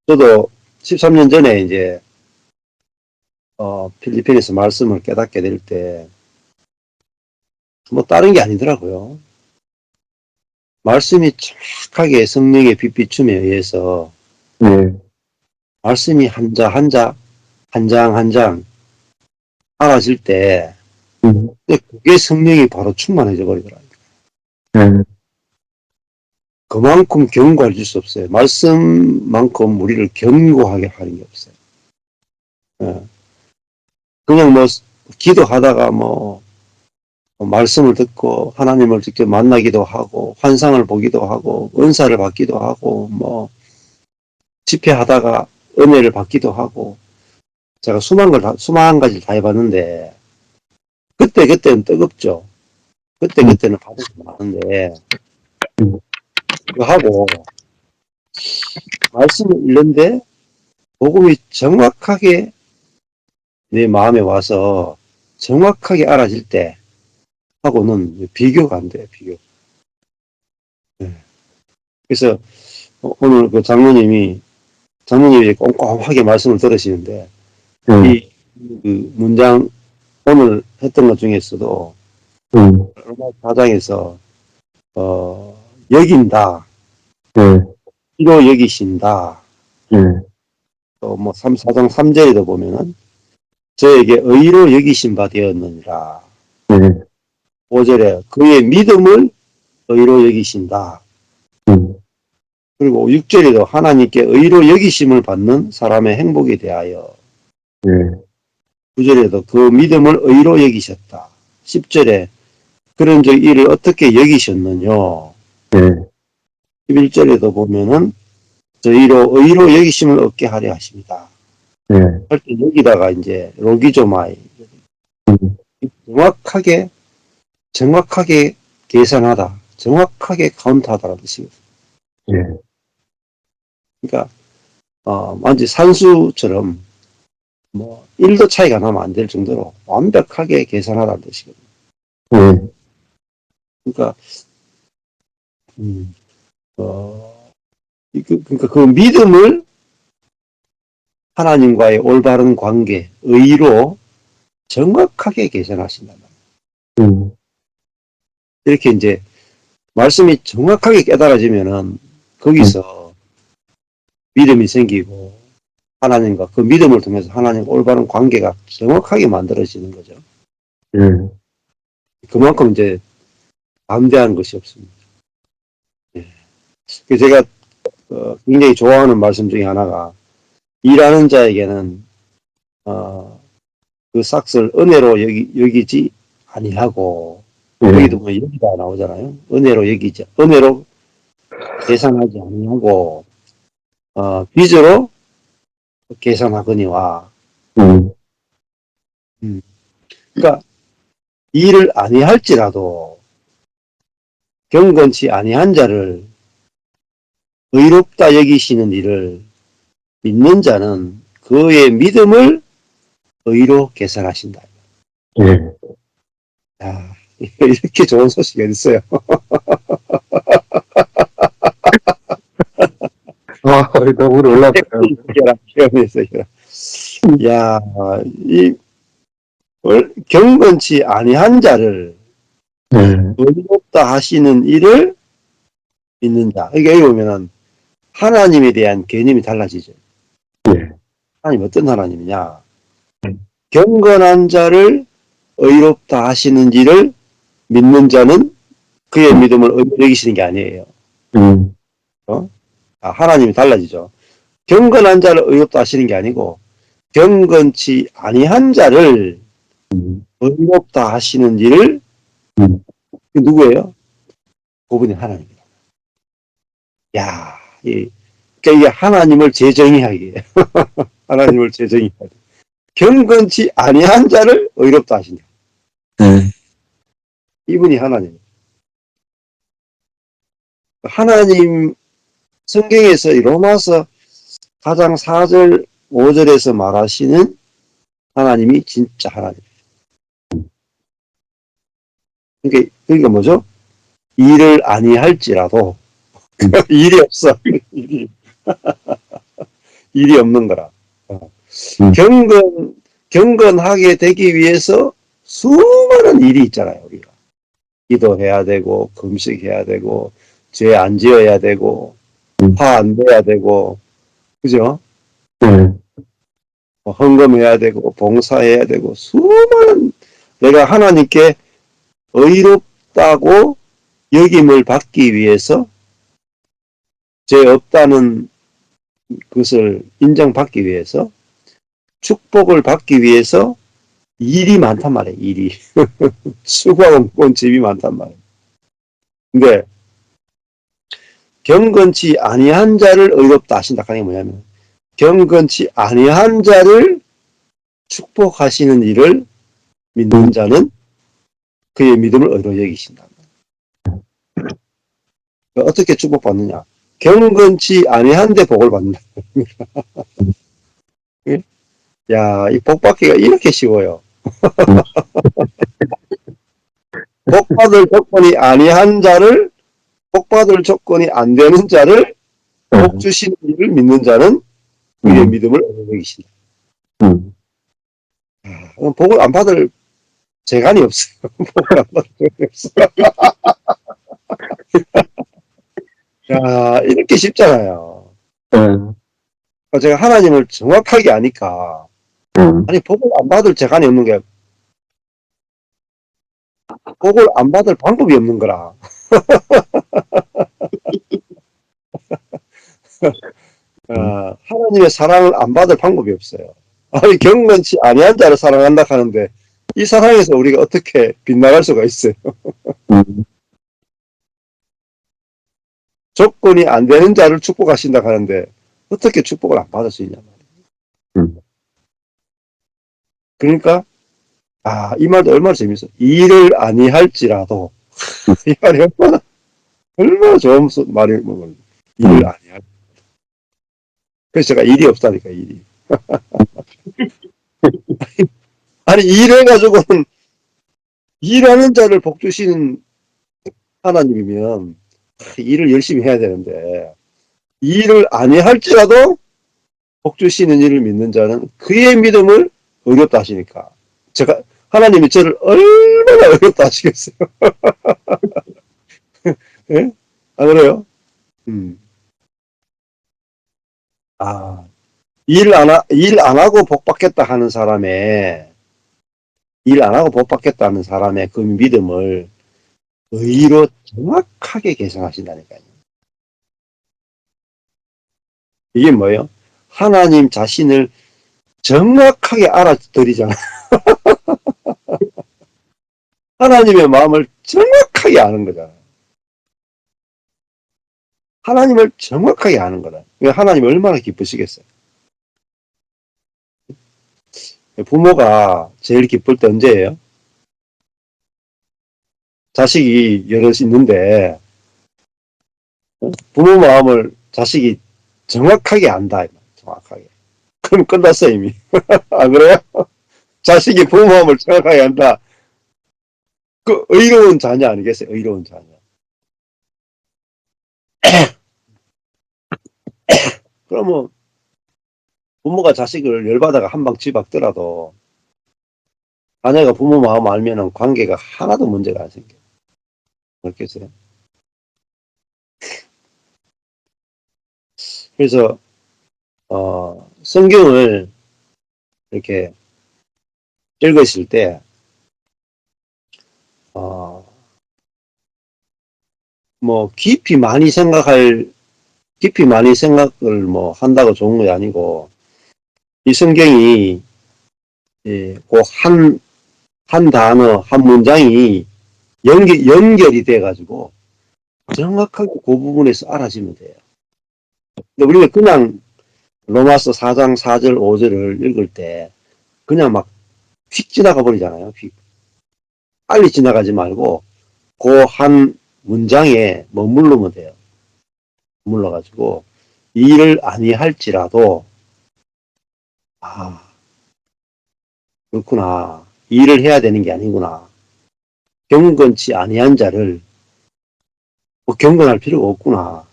저도 13년 전에 이제, 필리핀에서 말씀을 깨닫게 될 때, 뭐, 다른 게 아니더라고요. 말씀이 정확하게 성령의 빛비춤에 의해서, 네. 말씀이 한자, 한자, 한 장, 한 장, 알아질 때, 음, 그게 성령이 바로 충만해져 버리더라고요. 네. 그만큼 견고할 수 없어요. 말씀만큼 우리를 견고하게 하는 게 없어요. 예. 그냥 뭐, 기도하다가 뭐, 말씀을 듣고 하나님을 직접 만나기도 하고 환상을 보기도 하고 은사를 받기도 하고 뭐 집회하다가 은혜를 받기도 하고 제가 수많은 가지를 다 해봤는데 그때는 뜨겁죠. 그때는 받을 게 많은데 음, 그거 하고 말씀을 읽는데 복음이 정확하게 내 마음에 와서 정확하게 알아질 때 하고는 비교가 안 돼요. 비교. 네. 그래서 오늘 그 장로님이 꼼꼼하게 말씀을 들으시는데, 네. 이, 그 문장, 오늘 했던 것 중에서도, 음, 로마 4장에서, 여긴다, 네. 이로 여기신다, 네. 또 뭐 4장 3절에도 보면은, 저에게 의로 여기신 바 되었느니라. 네. 5절에 그의 믿음을 의로 여기신다. 음, 그리고 6절에도 하나님께 의로 여기심을 받는 사람의 행복에 대하여, 네. 9절에도 그 믿음을 의로 여기셨다. 10절에 그런 저 일을 어떻게 여기셨느냐. 네. 11절에도 보면은 저희로 의로 여기심을 얻게 하려 하십니다. 네. 할 때 여기다가 이제 로기조마이 음, 정확하게 계산하다, 정확하게 카운트하다라는 뜻이거든요. 네. 그러니까 마치 산수처럼 뭐 1도 차이가 나면 안 될 정도로 완벽하게 계산하다는 뜻이거든요. 네. 그러니까 음, 어, 그러니까 그 믿음을 하나님과의 올바른 관계, 의로 정확하게 계산하신단 말이에요. 음, 이렇게 이제 말씀이 정확하게 깨달아지면은 음, 거기서 믿음이 생기고 하나님과 그 믿음을 통해서 하나님과 올바른 관계가 정확하게 만들어지는 거죠. 네. 그만큼 이제 담대한 것이 없습니다. 예. 제가 굉장히 좋아하는 말씀 중에 하나가 일하는 자에게는 그 삭을 은혜로 여기지 아니하고 여기도 네. 보면 여기다 나오잖아요. 은혜로 계산하지 아니하고 빚으로 계산하거니와 음, 그러니까 일을 아니할지라도 경건치 아니한 자를 의롭다 여기시는 일을 믿는 자는 그의 믿음을 의로 계산하신다. 네. 야, 이렇게 좋은 소식이 어딨어요. 아, 너무 놀랍네요. 시험에서. 야, 이 경건치 아니한 자를 네. 의롭다 하시는 일을 믿는 자. 그러니까 여기 보면은 하나님에 대한 개념이 달라지죠. 네. 하나님 어떤 하나님이냐? 음, 경건한 자를 의롭다 하시는지를 믿는 자는 그의 믿음을 의롭다 여기시는 게 아니에요. 음, 어? 하나님이 달라지죠. 경건한 자를 의롭다 하시는 게 아니고 경건치 아니한 자를 음, 의롭다 하시는지를 음, 누구예요? 그분이 하나님이다. 야, 그러니까 이게 하나님을 재정의하기. 하나님을 재정의하기. 경건치 아니한 자를 의롭다 하신다. 네. 이분이 하나님. 하나님 성경에서 로마서 4장 4절 5절에서 말하시는 하나님이 진짜 하나님. 그러니까 뭐죠? 일을 아니할지라도 일이 없어. 일이 없는 거라. 음. 경건하게 되기 위해서 수많은 일이 있잖아요, 우리가. 기도해야 되고, 금식해야 되고, 죄 안 지어야 되고, 화 안 내야 되고, 그죠? 네. 헌금해야 되고, 봉사해야 되고, 수많은, 내가 하나님께 의롭다고 여김을 받기 위해서, 죄 없다는 것을 인정받기 위해서, 축복을 받기 위해서 일이 많단 말이에요, 일이. 수고하고 무거운 짐이 많단 말이에요. 근데 경건치 아니한 자를 의롭다 하신다 하는 게 뭐냐면 경건치 아니한 자를 축복하시는 일을 믿는 자는 그의 믿음을 의로 여기신다. 어떻게 축복받느냐? 경건치 아니한데 복을 받는다. 야, 이 복 받기가 이렇게 쉬워요. 복받을 조건이 아니한 자를 복받을 조건이 안 되는 자를 복 주시는 일을 믿는 자는 그의 믿음을 의로 여기신다. 복을 안 받을 재간이 없어요. 복을 안 받을 재간이 없어요. 야, 이렇게 쉽잖아요. 제가 하나님을 정확하게 아니까, 아니, 복을 안 받을 재간이 없는 게, 복을 안 받을 방법이 없는 거라. 하나님의 사랑을 안 받을 방법이 없어요. 아니, 경건치 아니한 자를 사랑한다 하는데, 이 사랑에서 우리가 어떻게 빗나갈 수가 있어요? 조건이 안 되는 자를 축복하신다 하는데, 어떻게 축복을 안 받을 수 있냐 말이에요. 그러니까, 이 말도 얼마나 재밌어. 일을 아니할지라도, 이 말이 얼마나 좋은 말이, 일을 아니할. 그래서 제가 일이 없다니까, 일이. 아니, 일해가지고는, 일하는 자를 복 주시는 하나님이면, 일을 열심히 해야 되는데, 일을 아니할지라도 복 주시는 일을 믿는 자는 그의 믿음을 의롭다 하시니까. 제가, 하나님이 저를 얼마나 의롭다 하시겠어요? 예? 아, 그래요? 아, 일 안 하고 복 받겠다 하는 사람의, 일 안 하고 복 받겠다 하는 사람의 그 믿음을 의로 정확하게 계산하신다니까요. 이게 뭐예요? 하나님 자신을 정확하게 알아들이잖아요. 하나님의 마음을 정확하게 아는 거잖아요. 하나님을 정확하게 아는 거다. 하나님 얼마나 기쁘시겠어요. 부모가 제일 기쁠 때 언제예요? 자식이 여럿 있는데 부모 마음을 자식이 정확하게 안다. 정확하게. 그럼 끝났어 이미. 아 그래요? 자식이 부모 마음을 정확하게 안다. 그 의로운 자녀 아니겠어요? 의로운 자녀. 그러면 부모가 자식을 열받아가 한 방 집박더라도 자녀가 부모 마음 알면은 관계가 하나도 문제가 안 생겨요. 그렇겠어요? 그래서 성경을 이렇게 읽으실 때 뭐 깊이 많이 생각을 뭐 한다고 좋은 게 아니고 이 성경이 그 한 단어 한 문장이 연결이 돼 가지고 정확하게 그 부분에서 알아지면 돼요. 근데 우리가 그냥 로마서 4장 4절 5절을 읽을 때 그냥 막 휙 지나가 버리잖아요. 휙. 빨리 지나가지 말고 그 한 문장에 머무르면 돼요. 머물러 가지고 일을 아니할지라도 그렇구나. 일을 해야 되는 게 아니구나. 경건치 아니한 자를 뭐 경건할 필요가 없구나.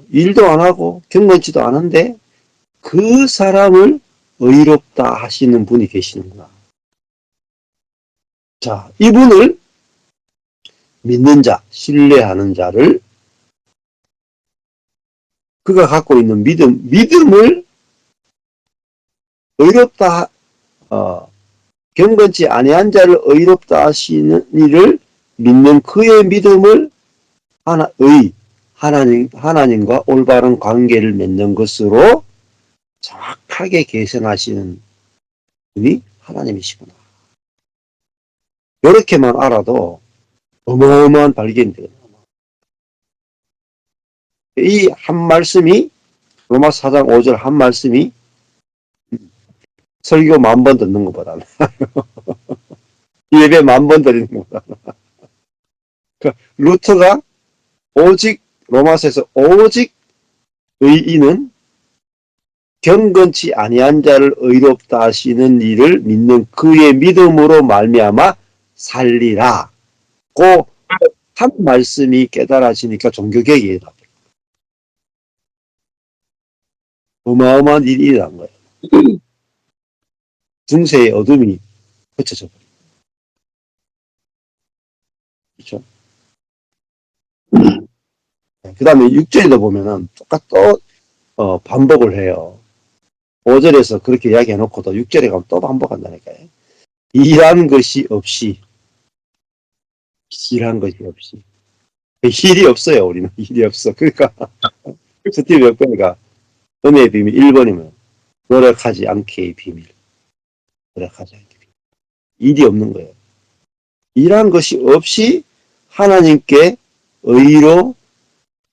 일도 안 하고 경건치도 않은데 그 사람을 의롭다 하시는 분이 계시는구나. 자, 이분을 믿는 자, 신뢰하는 자를 그가 갖고 있는 믿음을 의롭다, 경건치 아니한 자를 의롭다 하시는 이를 믿는 그의 믿음을 하나님과 올바른 관계를 맺는 것으로 정확하게 계승하시는 분이 하나님이시구나. 이렇게만 알아도 어마어마한 발견이 되거든요. 이 한 말씀이 로마 4장 5절 한 말씀이 설교 10,000번 듣는 것보다는 예배 10,000번 드리는 것보다는 루터가 오직 로마서에서 오직 의인은 경건치 아니한 자를 의롭다 하시는 이를 믿는 그의 믿음으로 말미암아 살리라. 그 한 말씀이 깨달아지니까 종교개혁이 다 어마어마한 일이 일어난 거예요. 중세의 어둠이 흩어져 버린 거죠. 그렇죠? 그 다음에 6절에도 보면은 똑같이 반복을 해요. 5절에서 그렇게 이야기해 놓고도 6절에 가면 또 반복한다니까요. 일한 것이 없이 힐이 없어요. 우리는 힐이 없어. 그러니까 스티브 역배가 은혜의 비밀 1번이면 노력하지 않게의 비밀. 노력하지 않게 비밀. 일이 없는 거예요. 일한 것이 없이 하나님께 의로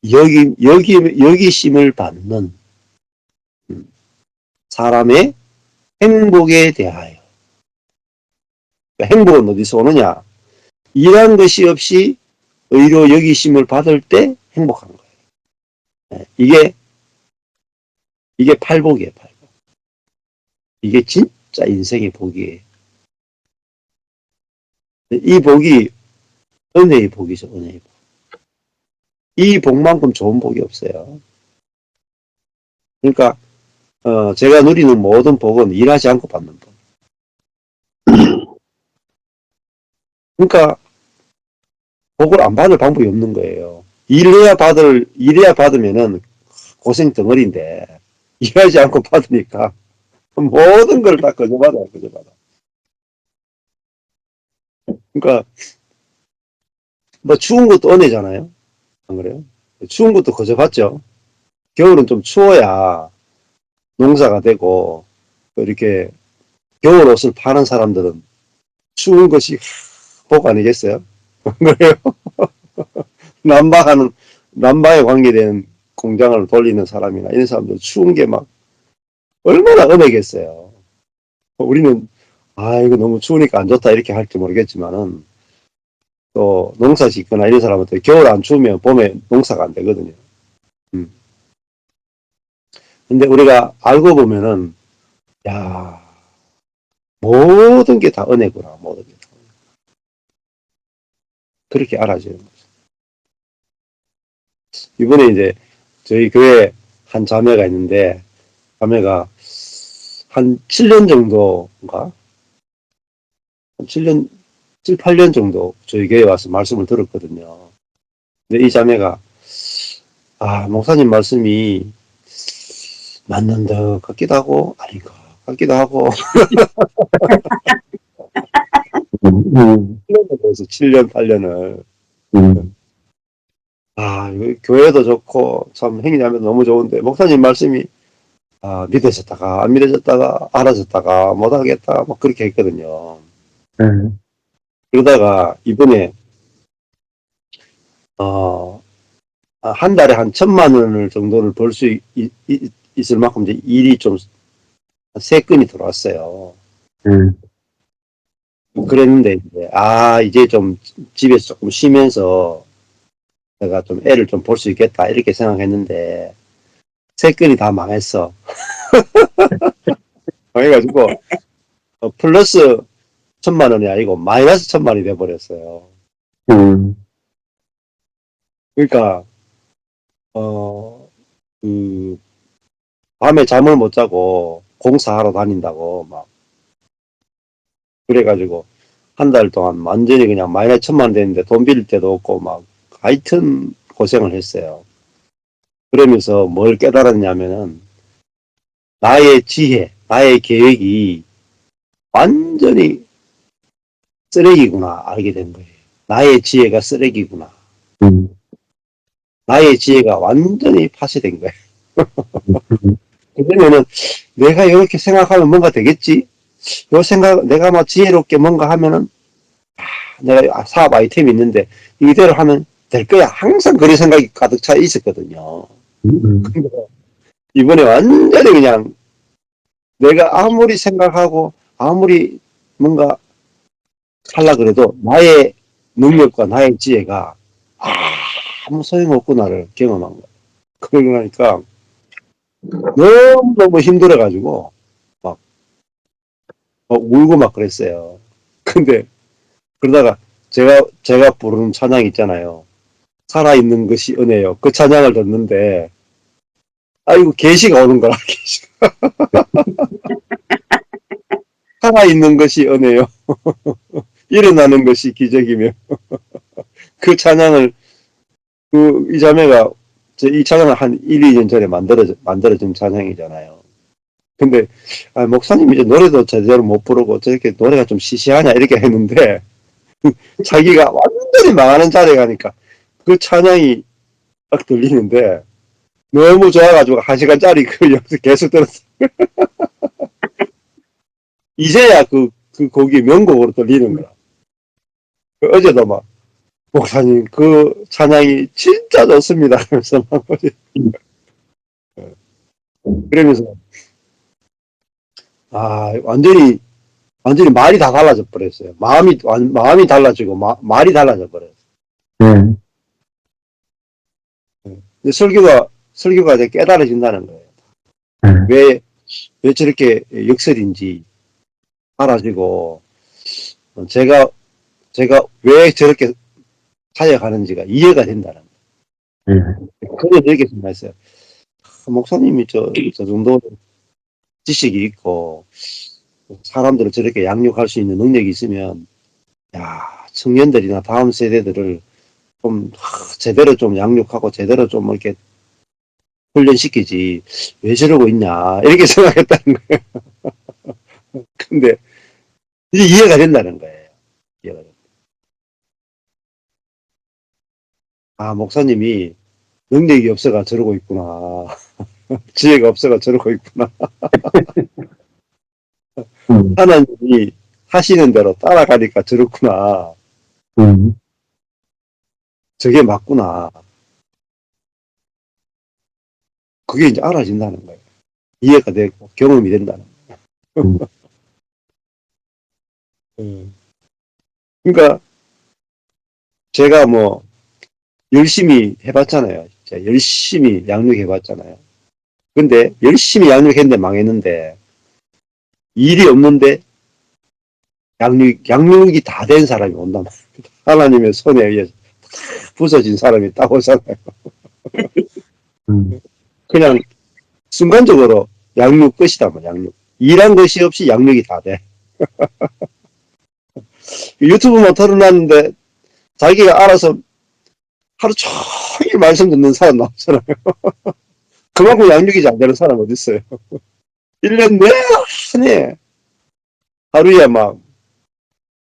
여기심을 받는 사람의 행복에 대하여. 행복은 어디서 오느냐? 일한 것이 없이 의로 여기심을 받을 때 행복한 거예요. 이게 팔복이에요, 팔복. 이게 진짜 인생의 복이에요. 이 복이 은혜의 복이죠, 은혜의 복. 이 복만큼 좋은 복이 없어요. 그러니까, 제가 누리는 모든 복은 일하지 않고 받는 복. 그러니까, 복을 안 받을 방법이 없는 거예요. 일해야 받으면은 고생 덩어리인데, 일하지 않고 받으니까 모든 걸 다 거저받아요, 거저받아. 그러니까, 뭐 추운 것도 은혜잖아요. 안 그래요? 추운 것도 거저받죠. 겨울은 좀 추워야 농사가 되고, 이렇게 겨울 옷을 파는 사람들은 추운 것이 복 아니겠어요? 그래요? 난방에 관계된 공장을 돌리는 사람이나 이런 사람들 추운 게 막 얼마나 은혜겠어요. 우리는, 이거 너무 추우니까 안 좋다 이렇게 할지 모르겠지만은 또 농사 짓거나 이런 사람한테 겨울 안 추우면 봄에 농사가 안 되거든요. 음. 근데 우리가 알고 보면은, 야, 모든 게 다 은혜구나, 모든 게 다. 그렇게 알아지는 거죠. 이번에 이제 저희 교회 한 자매가 있는데, 자매가 한 7년 정도인가? 한 7년, 7, 8년 정도 저희 교회에 와서 말씀을 들었거든요. 근데 이 자매가, 목사님 말씀이 맞는 듯 같기도 하고, 아닌가 같기도 하고, 7년 정도에서 7년, 8년을. 이거 교회도 좋고, 참, 행위하면 너무 좋은데, 목사님 말씀이, 믿어졌다가, 안 믿어졌다가, 알아졌다가, 못하겠다, 뭐, 그렇게 했거든요. 그러다가, 이번에, 한 달에 한 1,000만 원을 정도를 벌 수 있을 만큼 이제 일이 좀, 세 건이 들어왔어요. 그랬는데, 이제 좀 집에서 조금 쉬면서, 내가 좀 애를 좀 볼 수 있겠다, 이렇게 생각했는데, 세 건이 다 망했어. 망해가지고, 플러스 1,000만 원이 아니고 마이너스 1,000만 원이 돼버렸어요. 그러니까 어, 그, 밤에 잠을 못 자고 공사하러 다닌다고 막 그래가지고 한 달 동안 완전히 그냥 마이너스 천만 됐는데 돈 빌릴 데도 없고 막 하여튼 고생을 했어요. 그러면서 뭘 깨달았냐면은 나의 지혜, 나의 계획이 완전히 쓰레기구나 알게 된 거예요. 나의 지혜가 쓰레기구나. 음, 나의 지혜가 완전히 파쇄된 거예요. 음, 그러면은 내가 이렇게 생각하면 뭔가 되겠지? 요 생각, 내가 막 지혜롭게 뭔가 하면은 내가 사업 아이템이 있는데 이대로 하면 될 거야. 항상 그런 생각이 가득 차 있었거든요. 음, 근데 이번에 완전히 그냥 내가 아무리 생각하고 아무리 뭔가 하려 그래도 나의 능력과 나의 지혜가 아무 소용없구나를 경험한 거야. 그러니까 너무너무 힘들어가지고 막 울고 막 그랬어요. 근데 그러다가 제가 부르는 찬양 있잖아요. 살아있는 것이 은혜요. 그 찬양을 듣는데 아이고 계시가 오는 거라. 계시가. 살아있는 것이 은혜요. 일어나는 것이 기적이며 그 찬양을 이 자매가 이 찬양을 한 1, 2년 전에 만들어진 찬양이잖아요. 근데 목사님 이제 노래도 제대로 못 부르고 저렇게 노래가 좀 시시하냐 이렇게 했는데 자기가 완전히 망하는 자리에 가니까 그 찬양이 딱 들리는데 너무 좋아가지고 1시간짜리 그 연습 계속 들었어. 이제야 그 곡이 명곡으로 들리는 거야. 어제도 막 목사님 그 찬양이 진짜 좋습니다. 그러면서 막 그러면서 완전히 말이 다 달라져 버렸어요. 마음이 달라지고 말이 달라져 버렸어요. 네, 근데 설교가 이제 깨달아진다는 거예요. 네, 왜, 왜 저렇게 역설인지 알아지고 제가 제가 왜 저렇게 사역하는지가 이해가 된다는 네, 거예요. 그런 얘기 좀 했어요. 목사님이 저 정도 지식이 있고 사람들을 저렇게 양육할 수 있는 능력이 있으면 야 청년들이나 다음 세대들을 좀 제대로 좀 양육하고 제대로 좀 이렇게 훈련시키지 왜 저러고 있냐 이렇게 생각했다는 거예요. 근데 이제 이해가 된다는 거예요. 이해가 된다. 목사님이 능력이 없어가 저러고 있구나. 지혜가 없어가 저러고 있구나. 음, 하나님이 하시는 대로 따라가니까 저렇구나. 음, 저게 맞구나. 그게 이제 알아진다는 거예요. 이해가 되고 경험이 된다는 음, 거예요. 그러니까 제가 뭐 열심히 해봤잖아요. 진짜 열심히 양육해봤잖아요. 근데 열심히 양육했는데 망했는데 일이 없는데 양육이 다 된 사람이 온단 말이에요. 하나님의 손에 의해서 부서진 사람이 딱 오잖아요. 음, 그냥 순간적으로 양육 끝이다, 뭐, 양육. 일한 것이 없이 양육이 다 돼. 유튜브만 틀어놨는데 자기가 알아서 하루 종일 말씀 듣는 사람 나오잖아요. 그만큼 양육이 잘 되는 사람 어디 있어요? 1년 내내 하루에 막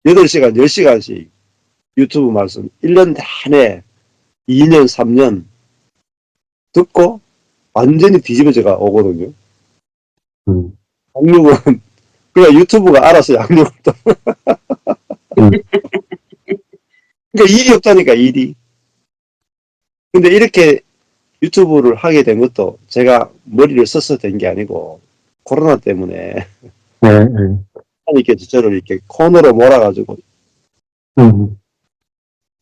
8시간, 10시간씩 유튜브 말씀 1년 내내 2년, 3년 듣고 완전히 뒤집어져가 오거든요. 음, 양육은 그냥 유튜브가 알아서 양육을 또. 음, 그러니까 일이 없다니까, 일이. 근데 이렇게 유튜브를 하게 된 것도 제가 머리를 써서 된 게 아니고 코로나 때문에 네, 네, 하나님께서 저를 이렇게 코너로 몰아가지고 음,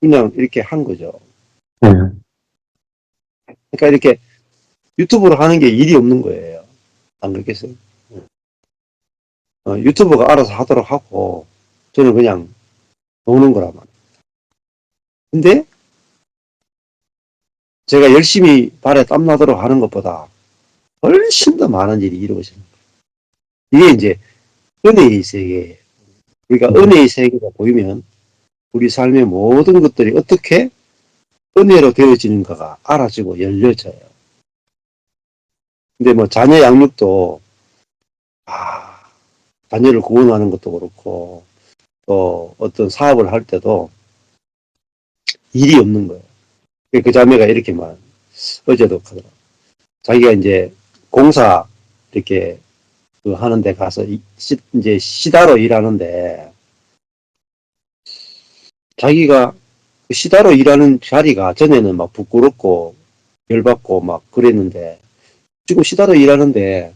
그냥 이렇게 한 거죠. 네, 그러니까 이렇게 유튜브를 하는 게 일이 없는 거예요. 안 그렇겠어요? 유튜브가 알아서 하도록 하고 저는 그냥 노는 거란 말이에요. 근데 제가 열심히 발에 땀 나도록 하는 것보다 훨씬 더 많은 일이 이루어지는 거예요. 이게 이제 은혜의 세계. 그러니까 은혜의 세계가 보이면 우리 삶의 모든 것들이 어떻게 은혜로 되어지는가가 알아지고 열려져요. 근데 뭐 자녀 양육도, 자녀를 구원하는 것도 그렇고, 또 어떤 사업을 할 때도 일이 없는 거예요. 그 자매가 이렇게 어제도 하더라. 자기가 이제 공사 이렇게 그 하는 데 가서 이제 시다로 일하는데, 자기가 그 시다로 일하는 자리가 전에는 막 부끄럽고 열받고 막 그랬는데, 지금 시다로 일하는데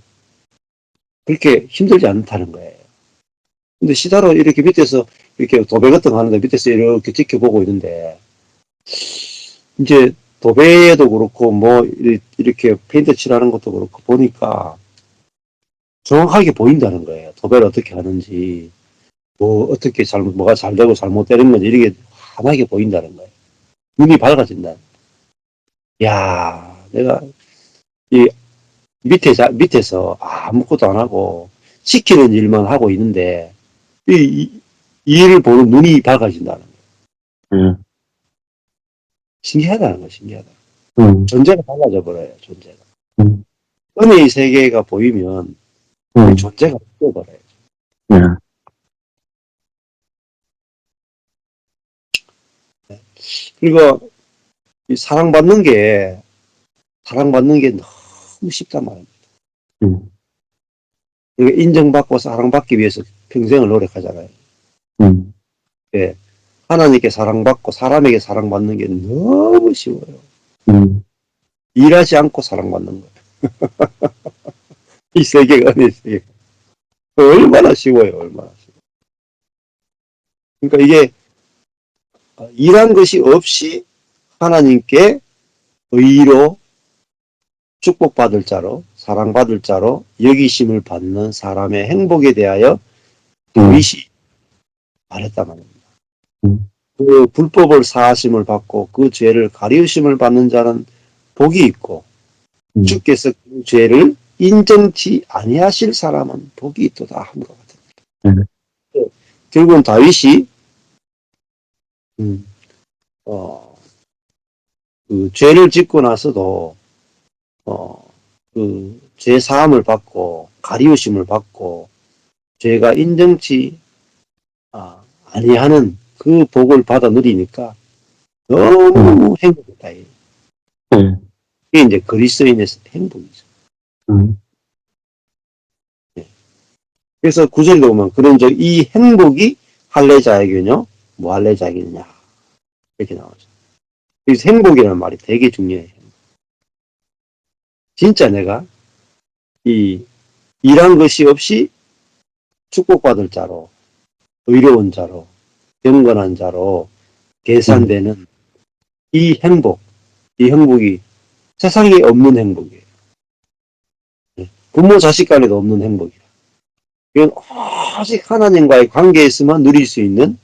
그렇게 힘들지 않다는 거예요. 근데 시다로 이렇게 밑에서 이렇게 도배 같은 거 하는데 밑에서 이렇게 지켜보고 있는데, 이제 도배도 그렇고 뭐 이렇게 페인트 칠하는 것도 그렇고 보니까 정확하게 보인다는 거예요. 도배를 어떻게 하는지, 뭐 어떻게 뭐가 잘 되고 잘못되는 건지 이렇게 환하게 보인다는 거예요. 눈이 밝아진다. 야, 내가 이 밑에서 아무것도 안 하고 시키는 일만 하고 있는데 이 일을 보는 눈이 밝아진다는 거예요. 신기하다는 거예요. 신기하다. 존재가 달라져 버려요. 존재가. 은혜의 세계가 보이면 우리 존재가 바뀌어버려요. 그리고 이 사랑받는 게 너무 쉽단 말입니다. 그러니까 인정받고 사랑받기 위해서 평생을 노력하잖아요. 예. 하나님께 사랑받고 사람에게 사랑받는 게 너무 쉬워요. 일하지 않고 사랑받는 거예요. 이 세계가 은혜의 세계. 얼마나 쉬워요. 얼마나 쉬워요. 그러니까 이게 일한 것이 없이 하나님께 의로 축복받을 자로 사랑받을 자로 여기심을 받는 사람의 행복에 대하여 다윗이 말했단 말입니다. 그 불법을 사하심을 받고 그 죄를 가리우심을 받는 자는 복이 있고 주께서 그 죄를 인정치 아니하실 사람은 복이 있도다 한 것 같아요. 결국은 다윗이 그 죄를 짓고 나서도 그 죄 사함을 받고 가리우심을 받고 죄가 인정치 아니하는 그 복을 받아 누리니까 너무 행복했다. 이게 이제 그리스도인의 행복이죠. 그래서 구절에 보면 그런 이 행복이 할례자에게냐 뭐 할례자에게냐 이렇게 나오죠. 그래서 행복이라는 말이 되게 중요해요. 진짜 내가 일한 것이 없이 축복받을 자로 의로운 자로 경건한 자로 계산되는 이 행복이 세상에 없는 행복이에요. 부모 자식 간에도 없는 행복이에요. 이건 오직 하나님과의 관계에서만 누릴 수 있는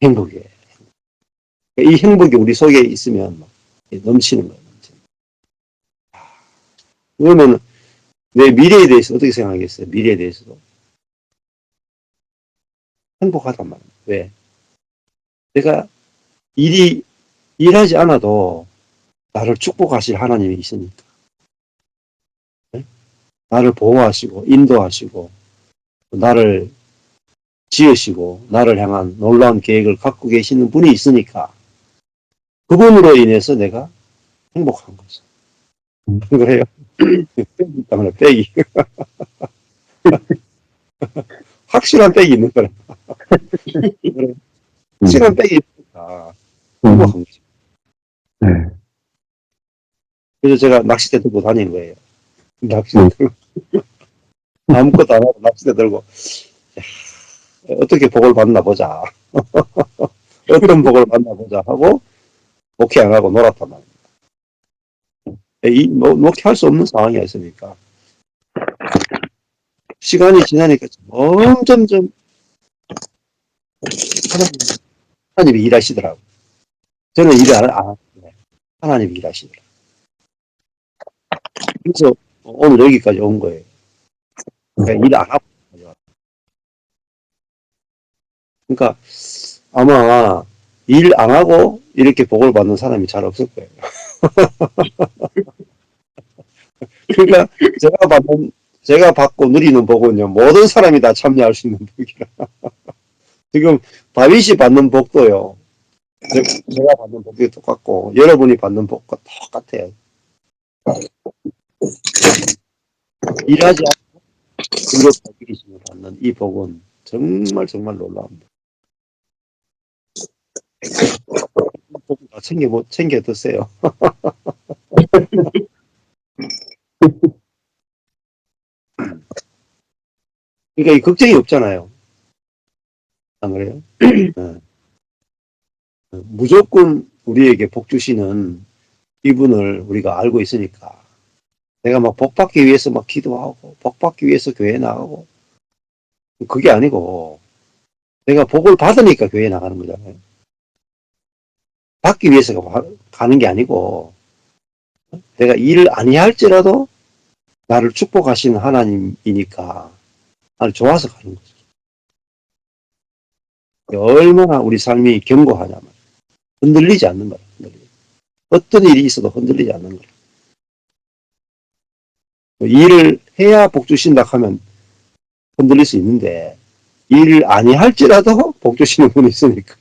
행복이에요. 이 행복이 우리 속에 있으면 넘치는 거예요. 그러면 내 미래에 대해서 어떻게 생각하겠어요? 미래에 대해서도 행복하단 말이에요. 왜? 내가 일하지 않아도 나를 축복하실 하나님이 있으니까. 네? 나를 보호하시고 인도하시고 나를 지으시고 나를 향한 놀라운 계획을 갖고 계시는 분이 있으니까 그분으로 인해서 내가 행복한 거죠. 그래요. 빼기 때문에 빼기. 확실한 빼기 있는 거라. 확실한 빼기 있으니까 행복한 거죠. 그래서 제가 낚싯대 들고 다니는 거예요. 낚싯대 들고. 아무것도 안 하고 낚싯대 들고 어떻게 복을 받나 보자. 어떤 복을 받나 보자 하고 목회 안 하고 놀았단 말입니다. 목회할 수 없는 상황이었으니까. 시간이 지나니까 점점점 하나님이 일하시더라고요. 저는 일을 안 했어요. 하나님이 일하시더라. 그래서 오늘 여기까지 온 거예요. 그러니까 일 안 하고. 그러니까 아마 일 안 하고 이렇게 복을 받는 사람이 잘 없을 거예요. 그러니까 제가 받고 누리는 복은요, 모든 사람이 다 참여할 수 있는 복이라. 지금 다윗이 받는 복도요, 제가 받는 복이 똑같고, 여러분이 받는 복과 똑같아요. 일하지 않고 즐겁게 이기심을 받는 이 복은 정말 정말 놀라웁니다. 복 다 챙겨 드세요. 그러니까 이 걱정이 없잖아요. 안 그래요? 네. 무조건 우리에게 복 주시는 이분을 우리가 알고 있으니까 내가 막 복 받기 위해서 막 기도하고 복 받기 위해서 교회 나가고 그게 아니고 내가 복을 받으니까 교회 나가는 거잖아요. 받기 위해서 가는 게 아니고 내가 일을 아니할지라도 나를 축복하시는 하나님이니까 나를 좋아서 가는 거죠. 얼마나 우리 삶이 견고하냐면 흔들리지 않는 거예요. 어떤 일이 있어도 흔들리지 않는 거예요. 일을 해야 복 주신다 하면 흔들릴 수 있는데 일을 아니할지라도 복 주시는 분이 있으니까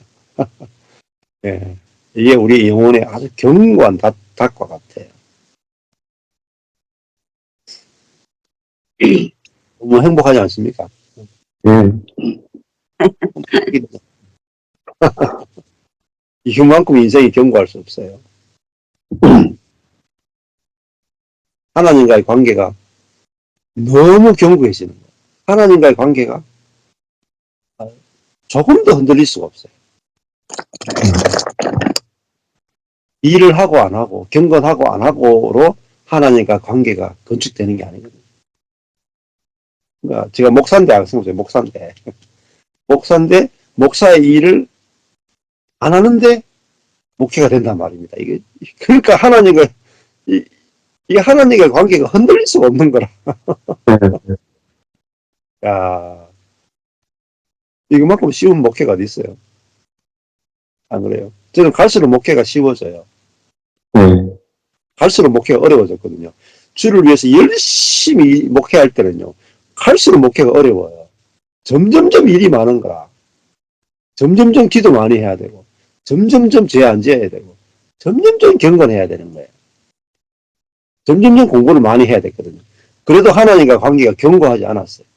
예. 이게 우리 영혼의 아주 견고한 닭과 같아요. 너무 행복하지 않습니까? 예. 이만큼 인생이 견고할 수 없어요. 하나님과의 관계가 너무 견고해지는 거예요. 하나님과의 관계가 조금도 흔들릴 수가 없어요. 일을 하고 안 하고 경건하고 안 하고로 하나님과 관계가 건축되는 게 아니거든요. 그러니까 제가 목사인데 목사인데 목사의 일을 안 하는데 목회가 된단 말입니다. 이게 그러니까 하나님과 이게 하나님과 관계가 흔들릴 수가 없는 거라. 야, 이거만큼 쉬운 목회가 어디 있어요? 안 그래요? 저는 갈수록 목회가 쉬워져요. 갈수록 목회가 어려워졌거든요. 주를 위해서 열심히 목회할 때는요, 갈수록 목회가 어려워요. 점점점 일이 많은 거라. 점점점 기도 많이 해야 되고, 점점점 죄 안 지어야 되고, 점점점 경건해야 되는 거예요. 점점점 공부를 많이 해야 됐거든요. 그래도 하나님과 관계가 견고하지 않았어요.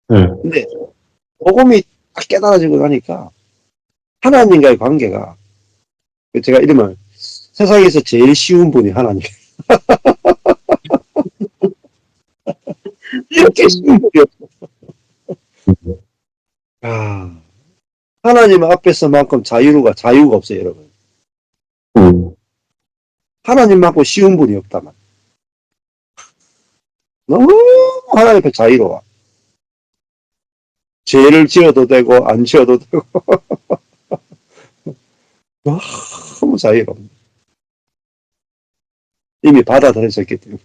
근데 복음이 딱 깨달아지고 나니까 하나님과의 관계가 제가 이러면 세상에서 제일 쉬운 분이 하나님. 이렇게 쉬운 분이 없어. 아, 하나님 앞에서만큼 자유가 없어요, 여러분. 하나님만큼 쉬운 분이 없다만. 너무 하나님 앞에 자유로워. 죄를 지어도 되고 안 지어도 되고 너무 자유로운. 이미 받아들였었기 때문에.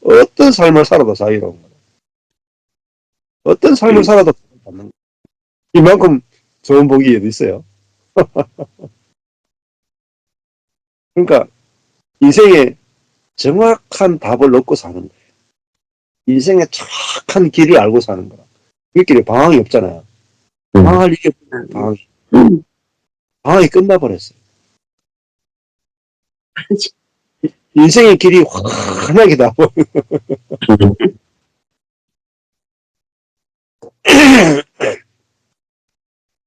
어떤 삶을 살아도 자유로운 거예요. 어떤 삶을 살아도 받는 거예요. 이만큼 좋은 복이 어디 있어요? 그러니까 인생에 정확한 답을 얻고 사는 거예요. 인생의 정확한 길을 알고 사는 거라. 그 길에 방황이 없잖아요. 방황할 일이 없어요. 방황이 끝나버렸어요. 인생의 길이 환하게 나와요.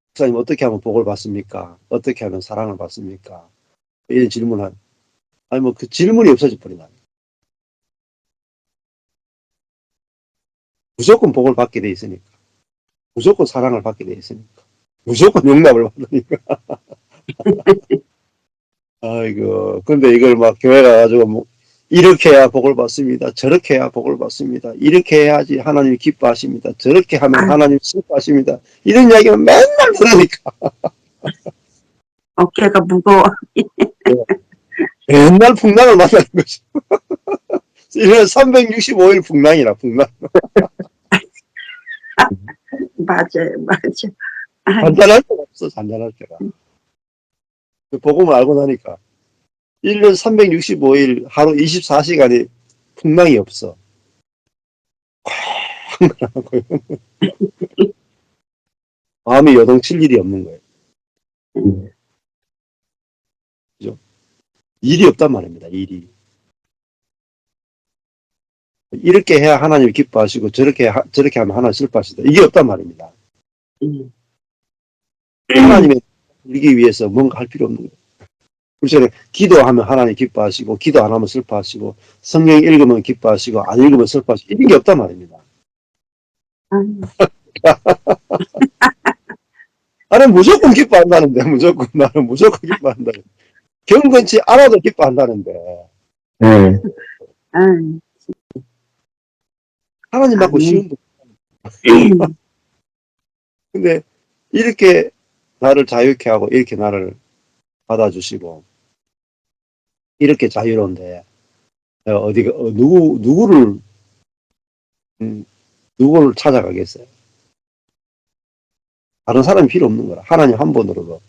목사님 어떻게 하면 복을 받습니까? 어떻게 하면 사랑을 받습니까? 이런 질문을 아니 뭐 그 질문이 없어져 버린다. 무조건 복을 받게 돼 있으니까. 무조건 사랑을 받게 돼 있으니까. 무조건 용납을 받으니까. 아이고, 근데 이걸 막 교회 가가지고 뭐 이렇게 해야 복을 받습니다. 저렇게 해야 복을 받습니다. 이렇게 해야지 하나님이 기뻐하십니다. 저렇게 하면 하나님이 슬퍼하십니다. 이런 이야기만 맨날 들으니까. 어깨가 무거워. 맨날 풍랑을 만나는 거죠. 1년 365일 풍랑이라, 풍랑. 맞아요, 맞아. 아이, 잔잔할 때가 없어, 잔잔할 때가. 그 복음을 알고 나니까. 1년 365일 하루 24시간이 풍랑이 없어. 마음이 요동칠 일이 없는 거예요. 그죠? 일이 없단 말입니다, 일이. 이렇게 해야 하나님이 기뻐하시고, 저렇게 하면 하나님 슬퍼하시다. 이게 없단 말입니다. 음, 하나님의 이기 위해서 뭔가 할 필요 없는 거예요. 그렇잖아요. 기도하면 하나님 기뻐하시고, 기도 안 하면 슬퍼하시고, 성경 읽으면 기뻐하시고, 안 읽으면 슬퍼하시고, 이런 게 없단 말입니다. 아유, 나는 무조건 기뻐한다는데, 나는 무조건 기뻐한다는데. 경건치 않아도 기뻐한다는데, 네. 아유, 하나님 받고 아멘. 쉬운 분. 근데, 이렇게 나를 자유케 하고, 이렇게 나를 받아주시고, 이렇게 자유로운데, 누구를 찾아가겠어요? 다른 사람이 필요 없는 거라. 하나님 한 번으로도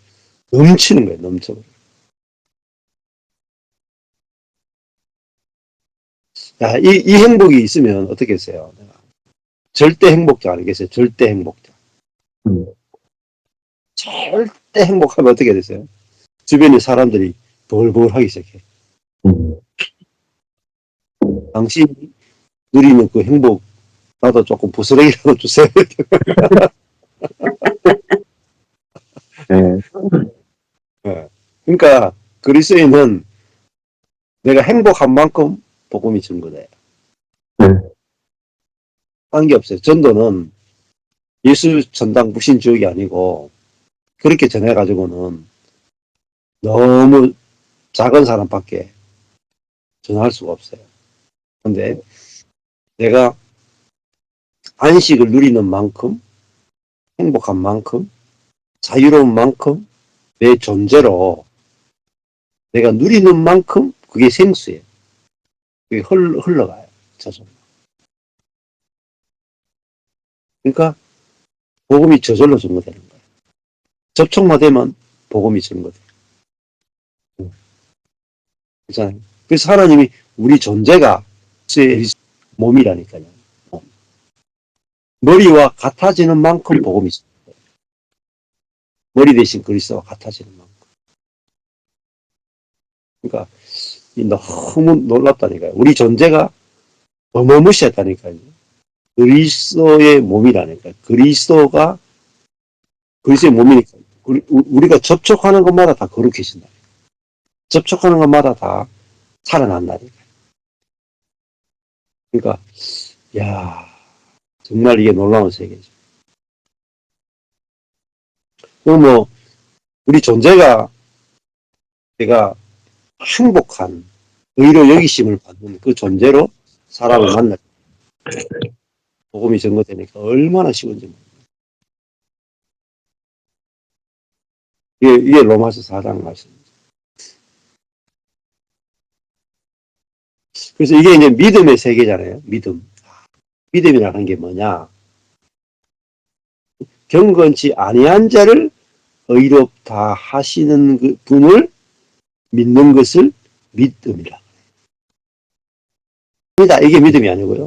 넘치는 거예요, 넘쳐. 야, 이 행복이 있으면 어떻게 했어요? 절대 행복자 아니겠어요? 절대 행복자. 음. 절대 행복하면 어떻게 되세요? 주변의 사람들이 보글보글 하기 시작해. 음. 당신이 누리는 그 행복, 나도 조금 부스러기라도 주세요. 네. 네. 그러니까 그리스도인은 내가 행복한 만큼 복음이 증거돼요. 네. 한 게 없어요. 전도는 예수 전당 부신 지역이 아니고 그렇게 전해가지고는 너무 작은 사람밖에 전할 수가 없어요. 근데 내가 안식을 누리는 만큼, 행복한 만큼, 자유로운 만큼, 내 존재로 내가 누리는 만큼 그게 생수예요. 그게 흘러가요. 저절로. 그러니까 복음이 저절로 증거되는 거예요. 접촉만 되면 복음이 증거돼요. 그렇잖아요. 그래서 하나님이 우리 존재가 제 몸이라니까요. 머리와 같아지는 만큼 복음이 증거돼요. 머리 대신 그리스도와 같아지는 만큼. 그러니까 너무 놀랍다니까요. 우리 존재가 어마무시했다니까요. 그리스도의 몸이라니까요. 그리스도의 몸이니까. 우리가 접촉하는 것마다 다 거룩해진다. 접촉하는 것마다 다 살아난다니까요. 그러니까, 야 정말 이게 놀라운 세계죠. 그럼 우리 존재가 내가 행복한 의로 여기심을 받는 그 존재로 사람을 만날 복음이 증거되니까 얼마나 쉬운지 모르겠어요. 이게 로마서 4장 말씀입니다. 그래서 이게 이제 믿음의 세계잖아요. 믿음이라는 게 뭐냐? 경건치 아니한 자를 의롭다 하시는 그 분을 믿는 것을 믿음이라. 이게 믿음이 아니고요.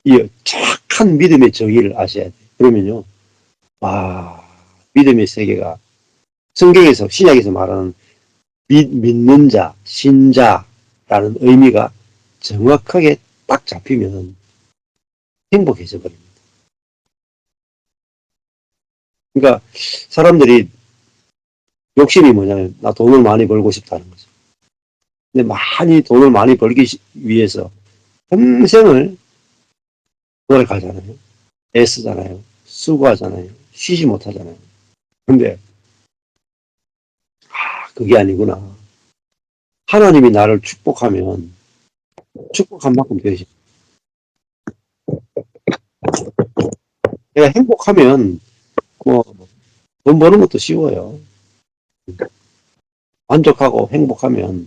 이 착한 믿음의 정의를 아셔야 돼요. 그러면요, 믿음의 세계가 성경에서, 신약에서 말하는 믿는 자, 신자라는 의미가 정확하게 딱 잡히면 행복해져 버립니다. 그러니까 사람들이 욕심이 뭐냐면 나 돈을 많이 벌고 싶다는 거죠. 근데 돈을 많이 벌기 위해서 평생을 노력하잖아요. 애쓰잖아요. 수고하잖아요. 쉬지 못하잖아요. 근데 그게 아니구나. 하나님이 나를 축복하면 축복한 만큼 되지. 내가 행복하면 뭐 돈 버는 것도 쉬워요. 만족하고 행복하면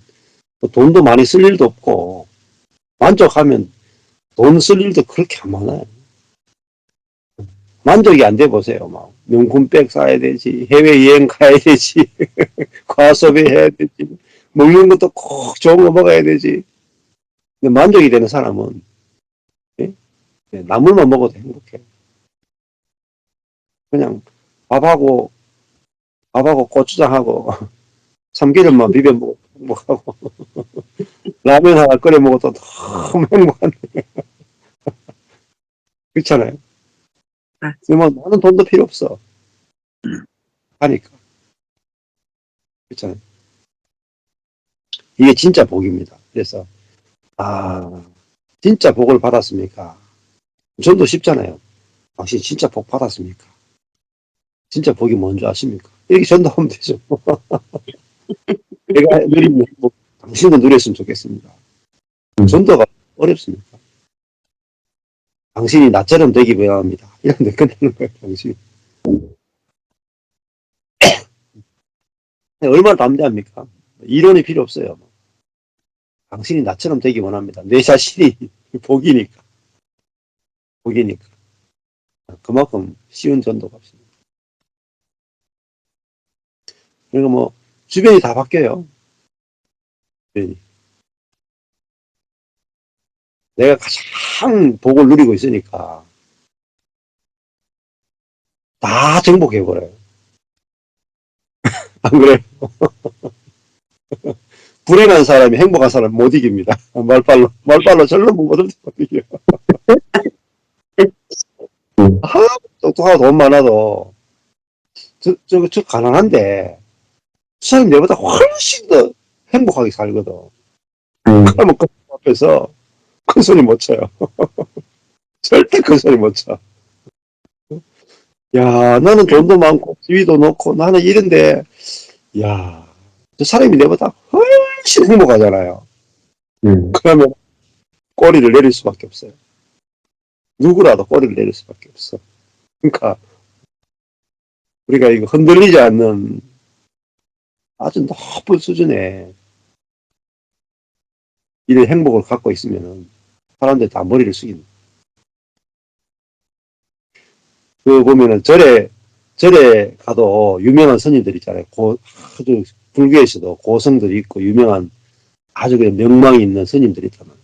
또 돈도 많이 쓸 일도 없고, 만족하면 돈 쓸 일도 그렇게 안 많아요. 만족이 안 돼 보세요. 막 명품백 사야 되지, 해외여행 가야 되지, 과소비 해야 되지, 먹는 것도 꼭 좋은 거 먹어야 되지. 근데 만족이 되는 사람은 예? 나물만 먹어도 행복해. 그냥 밥하고 고추장하고 참기름만 비벼 먹고 행복하고 라면 하나 끓여 먹어도 너무 행복한. 그렇잖아요. 맞아. 뭐 나는 돈도 필요 없어 하니까. 그렇잖아요. 이게 진짜 복입니다. 그래서 진짜 복을 받았습니까? 전도 쉽잖아요. 당신 진짜 복 받았습니까? 진짜 복이 뭔지 아십니까? 이렇게 전도하면 되죠. 내가 누리는 복, 당신도 누렸으면 좋겠습니다. 전도가 어렵습니까? 당신이 나처럼 되기 바랍니다. 이런 데 끝나는 거예요, 당신이. 얼마나 담대합니까? 이론이 필요 없어요. 당신이 나처럼 되기 원합니다. 내 자신이 복이니까. 복이니까. 그만큼 쉬운 전도가 없습니다. 그리고 뭐, 주변이 다 바뀌어요. 주변이. 내가 가장 복을 누리고 있으니까 다 정복해버려요. 안 그래요? 불행한 사람이 행복한 사람 못 이깁니다. 말빨로 절로 못 이겨요. 똑똑하고 돈 많아도, 저 가난한데, 그 사람이 내보다 훨씬 더 행복하게 살거든. 그러면 그 앞에서 큰 소리 못 쳐요. 절대 큰 소리 못 쳐. 야, 나는 돈도 많고, 지위도 높고, 나는 이런데, 야, 저 사람이 내보다 훨씬 행복하잖아요. 그러면 꼬리를 내릴 수밖에 없어요. 누구라도 꼬리를 내릴 수밖에 없어. 그러니까, 우리가 이거 흔들리지 않는 아주 높은 수준의 이런 행복을 갖고 있으면은 사람들이 다 머리를 숙인다. 그 보면은 절에 가도 유명한 스님들 있잖아요. 아주 불교에서도 고성들이 있고 유명한 아주 그냥 명망이 있는 스님들이 있잖아요.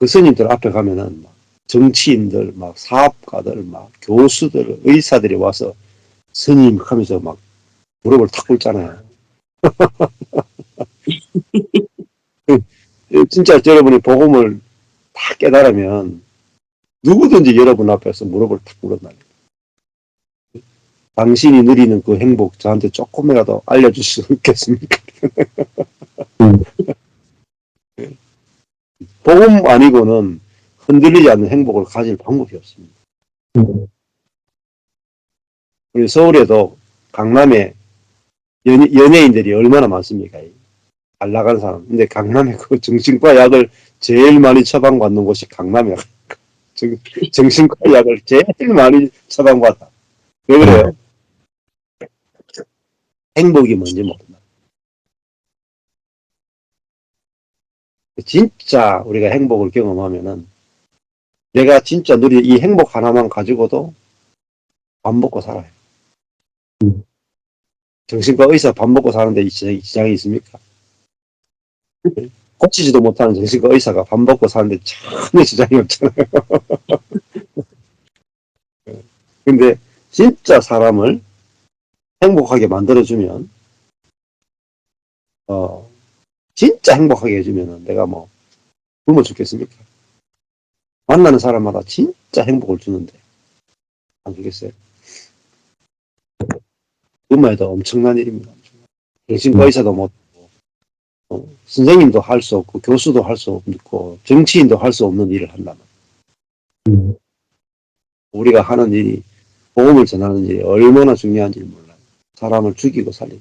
그 스님들 앞에 가면은 막 정치인들, 막 사업가들, 막 교수들, 의사들이 와서 스님 하면서 막 무릎을 탁 꿇잖아요. 진짜 여러분이 복음을 다 깨달으면 누구든지 여러분 앞에서 무릎을 탁 꿇는다. 당신이 누리는 그 행복 저한테 조금이라도 알려줄 수 있겠습니까? 복음 아니고는 흔들리지 않는 행복을 가질 방법이 없습니다. 우리 서울에도 강남에 연예인들이 얼마나 많습니까? 잘 나가는 사람. 근데 강남에 그 정신과 약을 제일 많이 처방받는 곳이 강남이야. 정신과 약을 제일 많이 처방받아. 왜 그래요? 행복이 뭔지 모른다. 진짜 우리가 행복을 경험하면은 내가 진짜 누리 이 행복 하나만 가지고도 밥 먹고 살아요. 정신과 의사 밥 먹고 사는데 지장이 있습니까? 고치지도 못하는 정신과 의사가 밥 먹고 사는데 전혀 지장이 없잖아요. 근데 진짜 사람을 행복하게 만들어주면, 진짜 행복하게 해주면은 내가 뭐 굶어 죽겠습니까? 만나는 사람마다 진짜 행복을 주는데 안 주겠어요? 그것만 해도 엄청난 일입니다. 정신과 의사도 못하고, 선생님도 할 수 없고, 교수도 할 수 없고, 정치인도 할 수 없는 일을 한다면. 우리가 하는 일이, 복음을 전하는 일이 얼마나 중요한지 몰라요. 사람을 죽이고 살리고.